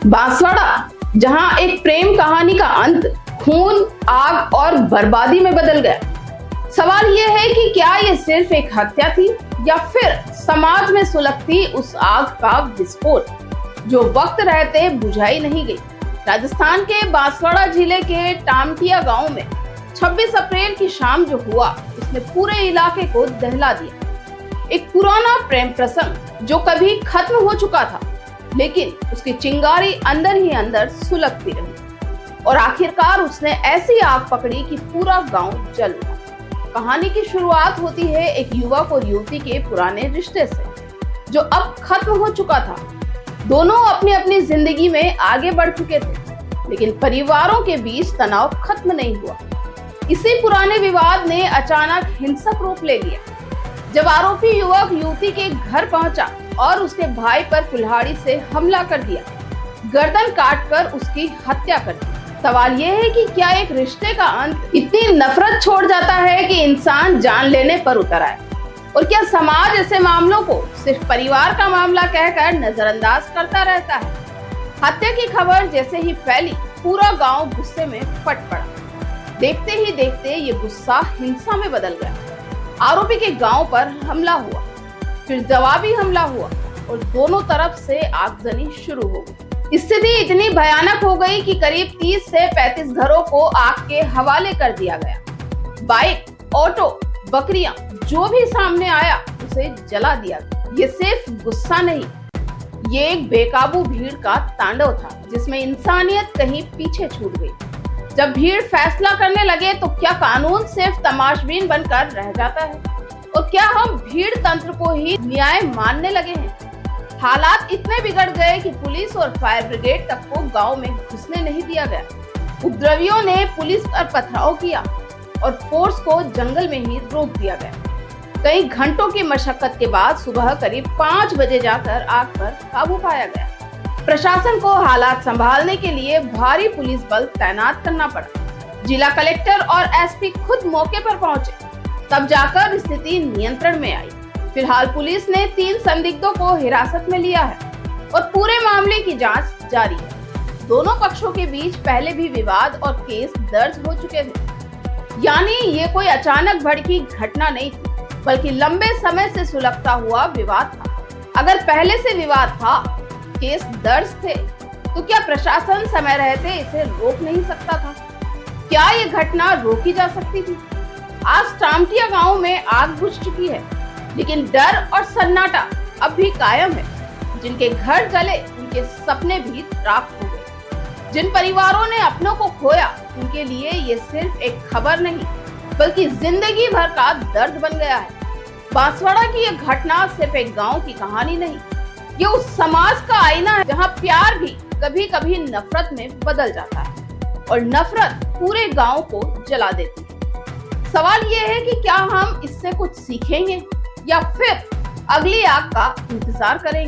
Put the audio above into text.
बांसवाड़ा, जहां एक प्रेम कहानी का अंत खून, आग और बर्बादी में बदल गया। सवाल यह है कि क्या यह सिर्फ एक हत्या थी या फिर समाज में सुलगती उस आग का विस्फोट जो वक्त रहते बुझाई नहीं गई। राजस्थान के बांसवाड़ा जिले के टामटिया गांव में 26 अप्रैल की शाम जो हुआ उसने पूरे इलाके को दहला दिया। एक पुराना प्रेम प्रसंग जो कभी खत्म हो चुका था, लेकिन उसकी चिंगारी अंदर ही अंदर सुलगती रही और आखिरकार उसने ऐसी आग पकड़ी कि पूरा गांव जल उठा। कहानी की शुरुआत होती है एक युवक और युवती के पुराने रिश्ते से, जो अब खत्म हो चुका था। दोनों अपनी अपनी जिंदगी में आगे बढ़ चुके थे, लेकिन परिवारों के बीच तनाव खत्म नहीं हुआ। इसी पुराने विवाद ने अचानक हिंसक रूप ले लिया जब आरोपी युवक युवती के घर पहुंचा और उसके भाई पर कुल्हाड़ी से हमला कर दिया, गर्दन काटकर उसकी हत्या कर दी। सवाल यह है कि क्या एक रिश्ते का अंत इतनी नफरत छोड़ जाता है कि इंसान जान लेने पर उतर आए, और क्या समाज ऐसे मामलों को सिर्फ परिवार का मामला कहकर नजरअंदाज करता रहता है। हत्या की खबर जैसे ही फैली, पूरा गांव गुस्से में फट पड़ा। देखते ही देखते ये गुस्सा हिंसा में बदल गया। आरोपी के गांव पर हमला हुआ, फिर जवाबी हमला हुआ और दोनों तरफ से आगजनी शुरू हो गई। स्थिति इतनी भयानक हो गई कि करीब 30 से 35 घरों को आग के हवाले कर दिया गया। बाइक, ऑटो, बकरियां, जो भी सामने आया उसे जला दिया गया। ये सिर्फ गुस्सा नहीं, ये एक बेकाबू भीड़ का तांडव था जिसमें इंसानियत कहीं पीछे छूट गई। जब भीड़ फैसला करने लगे तो क्या कानून सिर्फ तमाशबीन बनकर रह जाता है, और क्या हम भीड़ तंत्र को ही न्याय मानने लगे हैं। हालात इतने बिगड़ गए कि पुलिस और फायर ब्रिगेड तक को गांव में घुसने नहीं दिया गया। उपद्रवियों ने पुलिस पर पथराव किया और फोर्स को जंगल में ही रोक दिया गया। कई घंटों की मशक्कत के बाद सुबह करीब 5 बजे जाकर आग पर काबू पाया गया। प्रशासन को हालात संभालने के लिए भारी पुलिस बल तैनात करना पड़ा। जिला कलेक्टर और एसपी खुद मौके पर पहुंचे, तब जाकर स्थिति नियंत्रण में आई। फिलहाल पुलिस ने 3 संदिग्धों को हिरासत में लिया है और पूरे मामले की जांच जारी है। दोनों पक्षों के बीच पहले भी विवाद और केस दर्ज हो चुके थे, यानी ये कोई अचानक भड़की घटना नहीं थी, बल्कि लंबे समय से सुलगता हुआ विवाद था। अगर पहले से विवाद था, केस दर्ज थे, तो क्या प्रशासन समय रहते इसे रोक नहीं सकता था? क्या ये घटना रोकी जा सकती थी? आज टामटिया गांव में आग बुझ चुकी है, लेकिन डर और सन्नाटा अब भी कायम है। जिनके घर जले, उनके सपने भी राख हो गए। जिन परिवारों ने अपनों को खोया, उनके लिए ये सिर्फ एक खबर नहीं, बल्कि जिंदगी भर का दर्द बन गया है। बांसवाड़ा की ये घटना सिर्फ एक गांव की कहानी नहीं, ये उस समाज का आईना है जहां प्यार भी कभी कभी नफरत में बदल जाता है और नफरत पूरे गांव को जला देती है। सवाल ये है कि क्या हम इससे कुछ सीखेंगे या फिर अगली आग का इंतजार करेंगे।